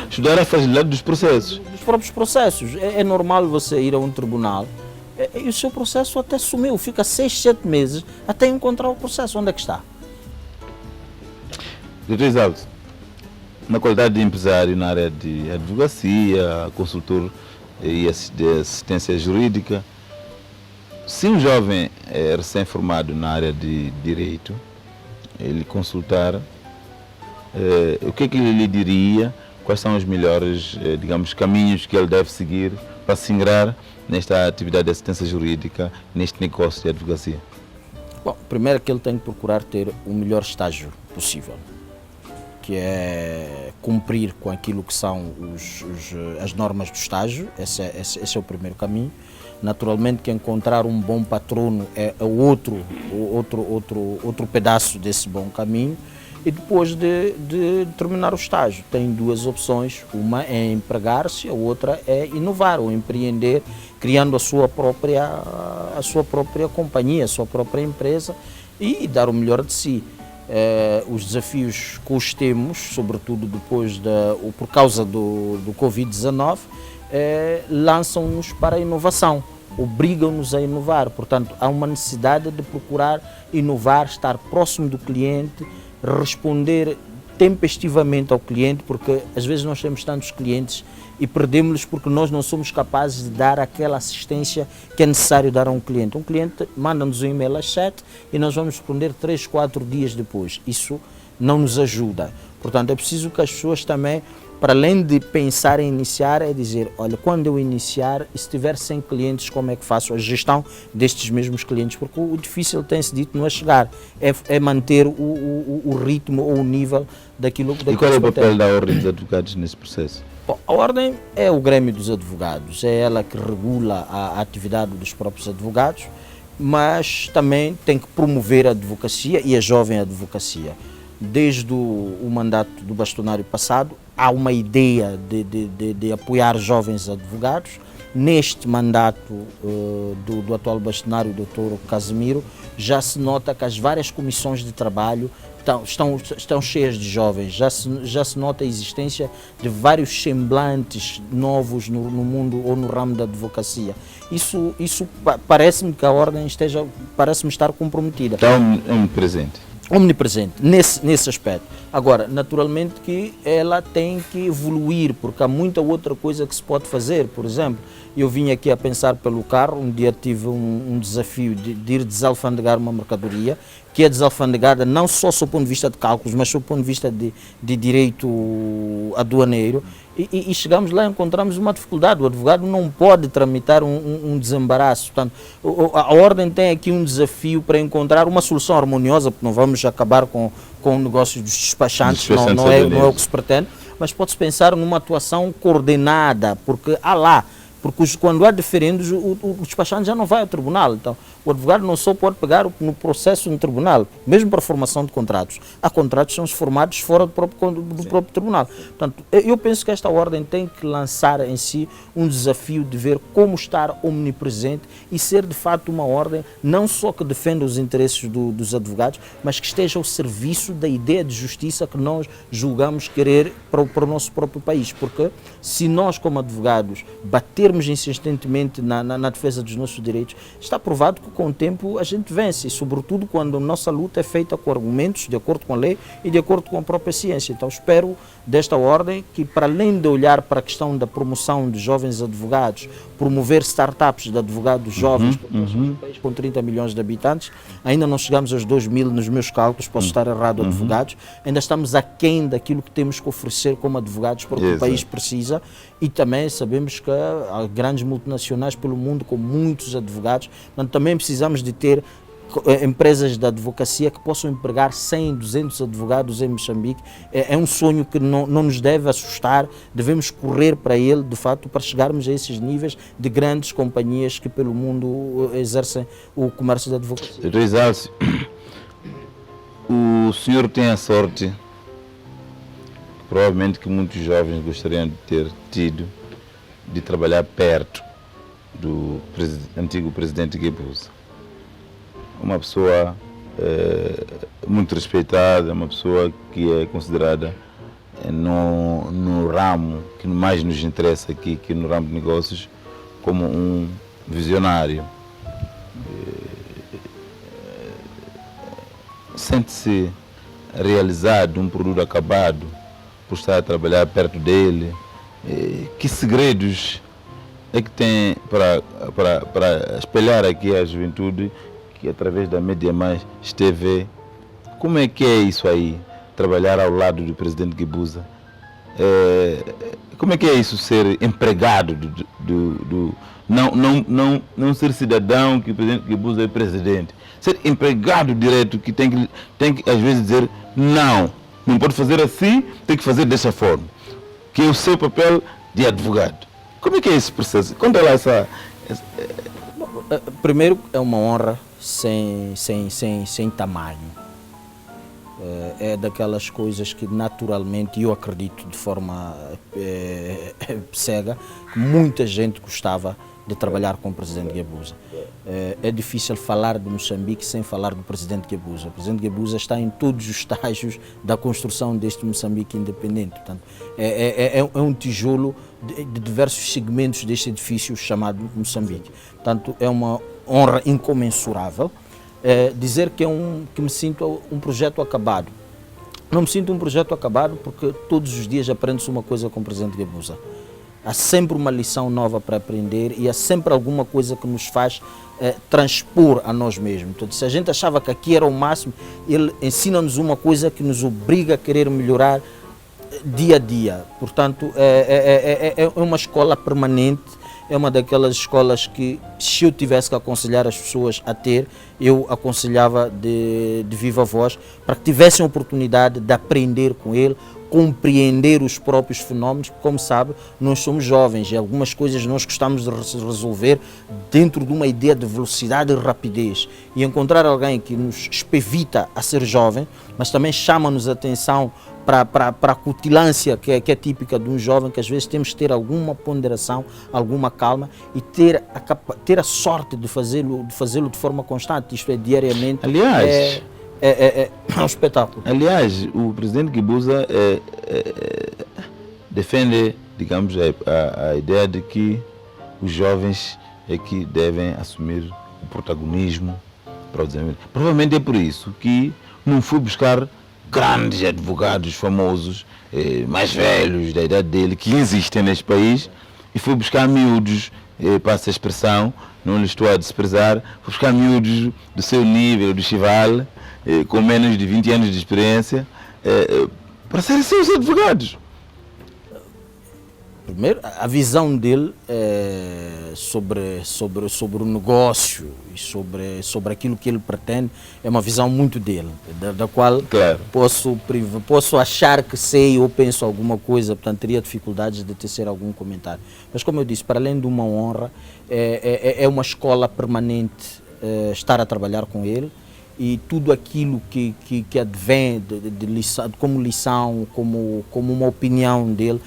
Estudar a fragilidade dos processos. Dos próprios processos. É normal você ir a um tribunal e o seu processo até sumiu, fica 6, 7 meses até encontrar o processo. Onde é que está? Doutor Isaldo, na qualidade de empresário na área de advocacia, consultor e de assistência jurídica, se um jovem é recém-formado na área de direito, ele consultar, o que é que ele lhe diria? Quais são os melhores, digamos, caminhos que ele deve seguir para se ingrar nesta atividade de assistência jurídica, neste negócio de advocacia? Bom, primeiro que ele tem que procurar ter o melhor estágio possível, que é cumprir com aquilo que são as normas do estágio. Esse é o primeiro caminho. Naturalmente que encontrar um bom patrono é outro pedaço desse bom caminho. E depois de terminar o estágio, tem 2 opções. Uma é empregar-se, a outra é inovar ou empreender, criando a sua própria companhia, a sua própria empresa e dar o melhor de si. os desafios que os temos, sobretudo depois por causa do Covid-19, lançam-nos para a inovação, obrigam-nos a inovar. Portanto, há uma necessidade de procurar inovar, estar próximo do cliente, responder tempestivamente ao cliente, porque às vezes nós temos tantos clientes e perdemos-los porque nós não somos capazes de dar aquela assistência que é necessário dar a um cliente. Um cliente manda-nos um e-mail às 7 e nós vamos responder 3, 4 dias depois. Isso não nos ajuda. Portanto, é preciso que as pessoas também, para além de pensar em iniciar, é dizer, olha, quando eu iniciar, se estiver 100 clientes, como é que faço a gestão destes mesmos clientes? Porque o difícil, tem-se dito, não é chegar, é manter o ritmo ou o nível daquilo que... E qual é o papel da Ordem dos Advogados nesse processo? Bom, a Ordem é o Grêmio dos Advogados, é ela que regula a atividade dos próprios advogados, mas também tem que promover a advocacia e a jovem advocacia. Desde o mandato do bastonário passado, há uma ideia de apoiar jovens advogados. Neste mandato do atual bastonário, o Dr. Casimiro, já se nota que as várias comissões de trabalho estão cheias de jovens, já se nota a existência de vários semblantes novos no mundo ou no ramo da advocacia. Isso parece-me que a Ordem parece-me estar comprometida. Está omnipresente. Omnipresente nesse aspecto. Agora, naturalmente que ela tem que evoluir, porque há muita outra coisa que se pode fazer. Por exemplo, eu vim aqui a pensar pelo carro, um dia tive um desafio de ir desalfandegar uma mercadoria, que é desalfandegada não só sob o ponto de vista de cálculos, mas sob o ponto de vista de direito aduaneiro, e chegamos lá e encontramos uma dificuldade. O advogado não pode tramitar um desembaraço. Portanto, a Ordem tem aqui um desafio para encontrar uma solução harmoniosa, porque não vamos acabar com o negócio dos despachantes, não é o que se pretende, mas pode-se pensar numa atuação coordenada, porque quando há diferendos, o despachante já não vai ao tribunal. Então, o advogado não só pode pegar no processo no tribunal, mesmo para a formação de contratos. Há contratos que são formados fora do próprio tribunal. Portanto, eu penso que esta Ordem tem que lançar em si um desafio de ver como estar omnipresente e ser de fato uma Ordem não só que defenda os interesses dos advogados, mas que esteja ao serviço da ideia de justiça que nós julgamos querer para o nosso próprio país. Porque se nós, como advogados, batermos insistentemente na defesa dos nossos direitos, está provado que com o tempo a gente vence, e sobretudo quando a nossa luta é feita com argumentos, de acordo com a lei e de acordo com a própria ciência. Então espero desta Ordem que, para além de olhar para a questão da promoção de jovens advogados, promover startups de advogados jovens, porque nós somos um país com 30 milhões de habitantes, ainda não chegamos aos 2.000 nos meus cálculos, posso estar errado, advogados, ainda estamos aquém daquilo que temos que oferecer como advogados para o que o país precisa, e também sabemos que há grandes multinacionais pelo mundo com muitos advogados, portanto também precisamos de ter empresas de advocacia que possam empregar 100, 200 advogados em Moçambique. É um sonho que não nos deve assustar, devemos correr para ele, de fato, para chegarmos a esses níveis de grandes companhias que pelo mundo exercem o comércio da advocacia. Dr. Exálcio, o senhor tem a sorte, provavelmente que muitos jovens gostariam de ter tido, de trabalhar perto do antigo presidente Guebuza. Uma pessoa muito respeitada, uma pessoa que é considerada no ramo que mais nos interessa aqui, que no ramo de negócios, como um visionário. Sente-se realizado, um produto acabado, por estar a trabalhar perto dele. Que segredos é que tem para espelhar aqui a juventude que através da Mídia Mais esteve? Como é que é isso aí, trabalhar ao lado do presidente Guebuza? Como é que é isso, ser empregado não ser cidadão que o presidente Guebuza é presidente, ser empregado direto que tem que às vezes dizer não pode fazer assim, tem que fazer dessa forma, que é o seu papel de advogado. Como é que é esse processo? Conta lá Primeiro, é uma honra sem tamanho. É daquelas coisas que naturalmente eu acredito de forma cega que muita gente gostava de trabalhar com o presidente Guebuza. É difícil falar de Moçambique sem falar do presidente Guebuza. O presidente Guebuza está em todos os estágios da construção deste Moçambique independente. Portanto, é um tijolo de diversos segmentos deste edifício chamado Moçambique. Portanto, é uma honra incomensurável dizer que que me sinto um projeto acabado. Não me sinto um projeto acabado porque todos os dias aprende-se uma coisa com o presidente Guebuza. Há sempre uma lição nova para aprender e há sempre alguma coisa que nos faz transpor a nós mesmos. Então, se a gente achava que aqui era o máximo, ele ensina-nos uma coisa que nos obriga a querer melhorar dia a dia. Portanto, é uma escola permanente, é uma daquelas escolas que, se eu tivesse que aconselhar as pessoas a ter, eu aconselhava de viva voz, para que tivessem a oportunidade de aprender com ele, compreender os próprios fenómenos. Como sabe, nós somos jovens e algumas coisas nós gostamos de resolver dentro de uma ideia de velocidade e rapidez. E encontrar alguém que nos espevita a ser jovem, mas também chama-nos a atenção para a cutilância que é típica de um jovem, que às vezes temos que ter alguma ponderação, alguma calma e ter a sorte de fazê-lo de forma constante, isto é, diariamente. Aliás, é um espetáculo. Aliás, o presidente Guebuza defende, digamos, a ideia de que os jovens é que devem assumir o protagonismo para o desenvolvimento. Provavelmente é por isso que não foi buscar grandes advogados famosos, mais velhos da idade dele, que existem neste país, e foi buscar miúdos, passa a expressão, não lhe estou a desprezar, foi buscar miúdos do seu nível, do Chival, com menos de 20 anos de experiência, para serem seus advogados. Primeiro, a visão dele sobre o negócio e sobre aquilo que ele pretende é uma visão muito dele, da qual claro, posso achar que sei ou penso alguma coisa, portanto teria dificuldades de tecer algum comentário. Mas como eu disse, para além de uma honra, é uma escola permanente estar a trabalhar com ele, e tudo aquilo que advém como lição, como uma opinião dele,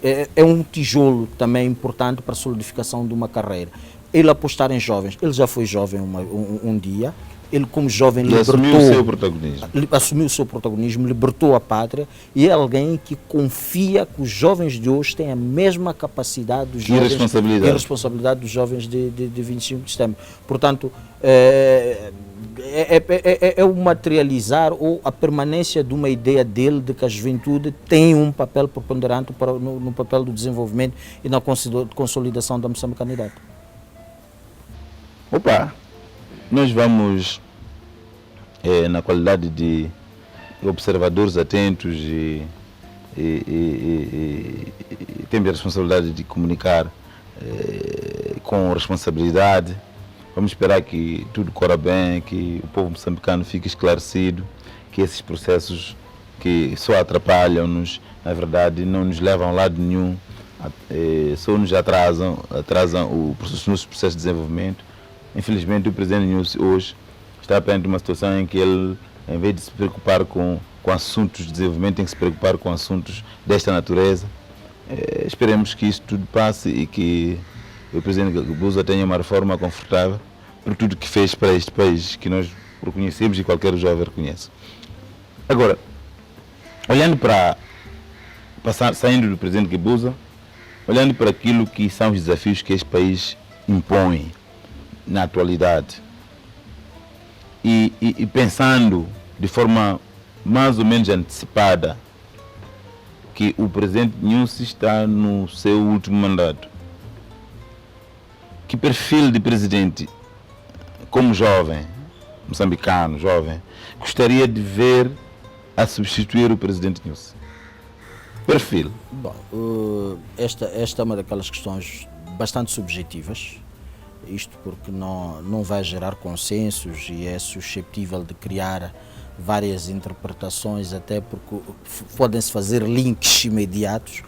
é um tijolo também importante para a solidificação de uma carreira. Ele apostar em jovens, ele já foi jovem um dia, ele como jovem assumiu o seu protagonismo, libertou a pátria, e é alguém que confia que os jovens de hoje têm a mesma capacidade dos jovens, e responsabilidade dos jovens de 25 de setembro. Portanto, é o materializar ou a permanência de uma ideia dele de que a juventude tem um papel preponderante no papel do desenvolvimento e na consolidação da moçambicanidade. Opa, nós vamos, na qualidade de observadores atentos e temos a responsabilidade de comunicar com responsabilidade. Vamos esperar que tudo corra bem, que o povo moçambicano fique esclarecido, que esses processos que só atrapalham-nos, na verdade, não nos levam a lado nenhum, só nos atrasam o nosso processo de desenvolvimento. Infelizmente, o presidente Nyusi hoje está perante uma situação em que ele, em vez de se preocupar com assuntos de desenvolvimento, tem que se preocupar com assuntos desta natureza. Esperemos que isso tudo passe e que o presidente Guebuza tenha uma reforma confortável por tudo que fez para este país, que nós reconhecemos e qualquer jovem reconhece. Agora, olhando saindo do presidente Guebuza, olhando para aquilo que são os desafios que este país impõe na atualidade e pensando de forma mais ou menos antecipada que o presidente Nyusi está no seu último mandato, que perfil de presidente, como jovem, moçambicano, jovem, gostaria de ver a substituir o presidente Nyusi? Perfil. Bom, esta é uma daquelas questões bastante subjetivas, isto porque não vai gerar consensos e é suscetível de criar várias interpretações, até porque podem-se fazer links imediatos,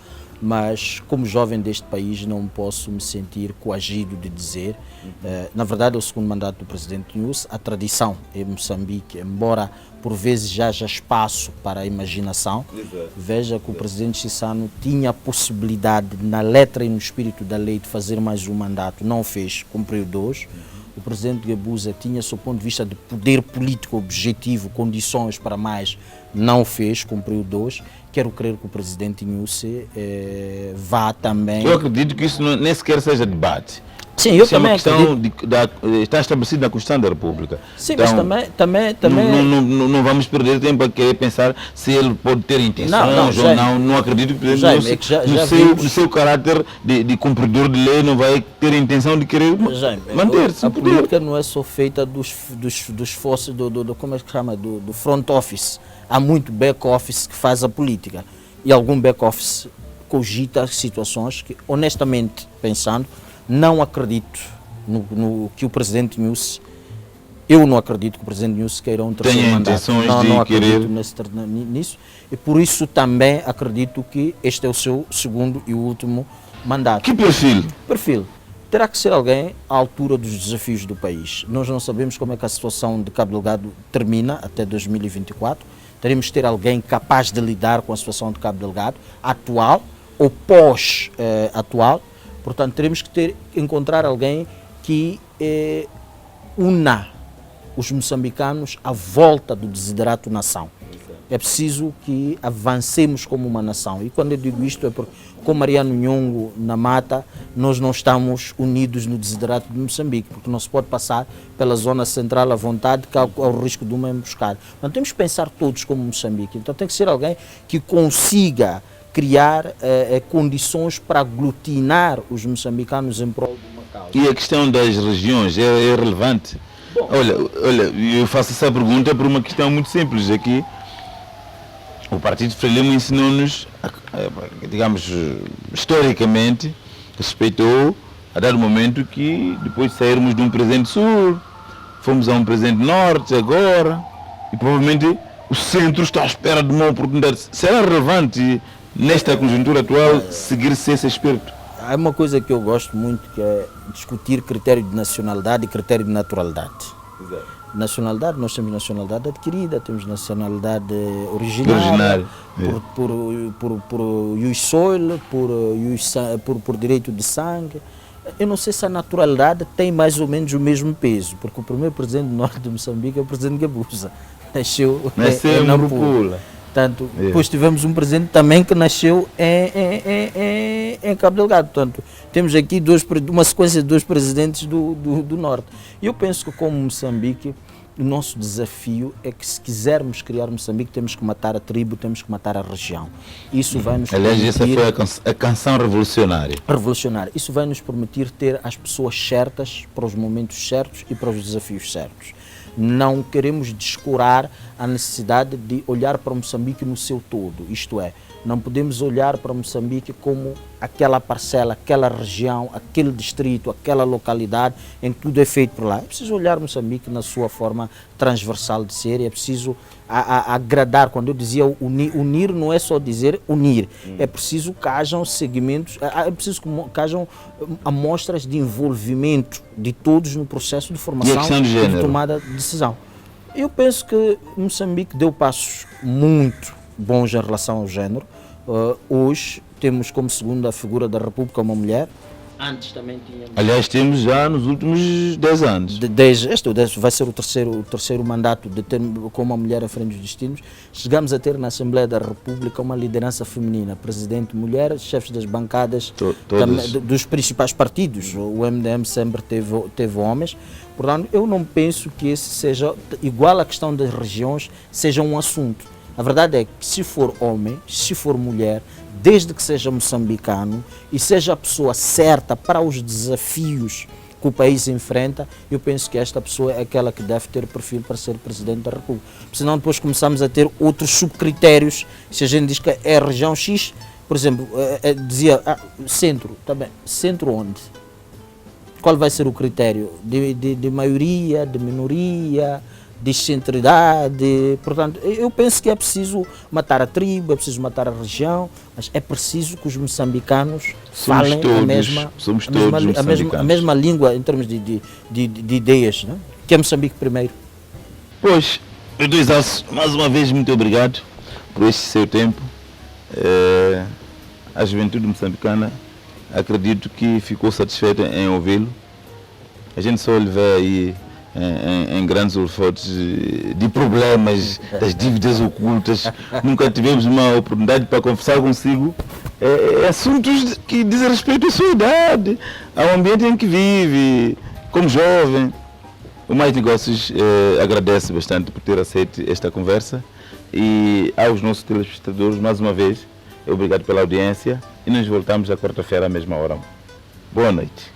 mas como jovem deste país não posso me sentir coagido de dizer, na verdade é o segundo mandato do presidente Nyusi, a tradição em Moçambique, embora por vezes já haja espaço para a imaginação, veja que o presidente Chissano tinha a possibilidade, na letra e no espírito da lei, de fazer mais um mandato, não fez, cumpriu 2. O presidente Gabuza tinha, do ponto de vista de poder político objetivo, condições para mais, não fez, cumpriu 2. Quero crer que o presidente Nyusi vá também... Eu acredito que isso nem sequer seja debate. Sim, eu isso também é uma questão está estabelecida na Constituição da República. Sim, então, mas também... Não vamos perder tempo a querer pensar se ele pode ter intenções ou não. Não acredito que no seu caráter de cumpridor de lei não vai ter a intenção de querer manter-se. A política não é só feita dos forços, como é que chama? Do front office. Há muito back office que faz a política. E algum back office cogita situações que, honestamente pensando, não acredito no que o presidente Nyusi, eu não acredito que o presidente Nyusi queira um terceiro mandato. Não acredito nisso. E por isso também acredito que este é o seu segundo e último mandato. Que perfil? Perfil. Terá que ser alguém à altura dos desafios do país. Nós não sabemos como é que a situação de Cabo Delgado termina até 2024. Teremos que ter alguém capaz de lidar com a situação de Cabo Delgado, atual ou pós-atual. Portanto, teremos que encontrar alguém que una os moçambicanos à volta do desiderato nação. É preciso que avancemos como uma nação. E quando eu digo isto é porque, com Mariano Nhongo na mata, nós não estamos unidos no desiderato de Moçambique, porque não se pode passar pela zona central à vontade, que há o risco de uma emboscada. Mas temos que pensar todos como Moçambique. Então tem que ser alguém que consiga criar condições para aglutinar os moçambicanos em prol de uma causa. E a questão das regiões é relevante? Bom, olha, eu faço essa pergunta por uma questão muito simples. Aqui, o Partido Frelimo ensinou-nos, digamos, historicamente, respeitou a dado momento que depois de sairmos de um presidente sul, fomos a um presidente norte agora, e provavelmente o centro está à espera de uma oportunidade. Será relevante nesta conjuntura atual seguir-se esse espírito? Há uma coisa que eu gosto muito, que é discutir critério de nacionalidade e critério de naturalidade. Exato. Nacionalidade, nós temos nacionalidade adquirida, temos nacionalidade originária. Por ius soil, por direito de sangue. Eu não sei se a naturalidade tem mais ou menos o mesmo peso, porque o primeiro presidente do norte de Moçambique é o presidente Gabuza. Nasceu em Nampula. Portanto, depois tivemos um presidente também que nasceu em Cabo Delgado. Portanto, temos aqui uma sequência de 2 presidentes do norte. E eu penso que, como Moçambique, o nosso desafio é que, se quisermos criar Moçambique, temos que matar a tribo, temos que matar a região. Isso vai nos permitir... Aliás, essa foi a canção revolucionária. Isso vai nos permitir ter as pessoas certas para os momentos certos e para os desafios certos. Não queremos descurar a necessidade de olhar para Moçambique no seu todo, isto é, não podemos olhar para Moçambique como aquela parcela, aquela região, aquele distrito, aquela localidade em que tudo é feito por lá. É preciso olhar Moçambique na sua forma transversal de ser, é preciso agradar. Quando eu dizia unir não é só dizer unir, é preciso que hajam segmentos, é preciso que hajam amostras de envolvimento de todos no processo de formação e de tomada de decisão. Eu penso que Moçambique deu passos muito bons em relação ao género. Hoje temos como segunda figura da República uma mulher. Antes também tínhamos... Aliás, temos já nos últimos 10 anos. Este vai ser o terceiro mandato de ter com uma mulher à frente dos destinos. Chegamos a ter na Assembleia da República uma liderança feminina, presidente mulher, chefes das bancadas dos principais partidos. O MDM sempre teve homens. Portanto, eu não penso que esse seja, igual à questão das regiões, seja um assunto. A verdade é que, se for homem, se for mulher, desde que seja moçambicano e seja a pessoa certa para os desafios que o país enfrenta, eu penso que esta pessoa é aquela que deve ter perfil para ser Presidente da República. Senão depois começamos a ter outros subcritérios. Se a gente diz que é a região X, por exemplo, dizia centro, tá bem, centro onde? Qual vai ser o critério? De maioria, de minoria? descentralidade. Portanto, eu penso que é preciso matar a tribo, é preciso matar a região, mas é preciso que os moçambicanos falem a mesma língua em termos de ideias, né? Que é Moçambique primeiro. Pois, Dr. Isalcio, mais uma vez, muito obrigado por este seu tempo. A juventude moçambicana, acredito que ficou satisfeita em ouvi-lo. A gente só lhe vê aí em grandes holofotes de problemas, das dívidas ocultas. Nunca tivemos uma oportunidade para conversar consigo. Assuntos que dizem respeito à sua idade, ao ambiente em que vive, como jovem. O Mais Negócios agradece bastante por ter aceito esta conversa e aos nossos telespectadores, mais uma vez, obrigado pela audiência e nos voltamos à quarta-feira à mesma hora. Boa noite.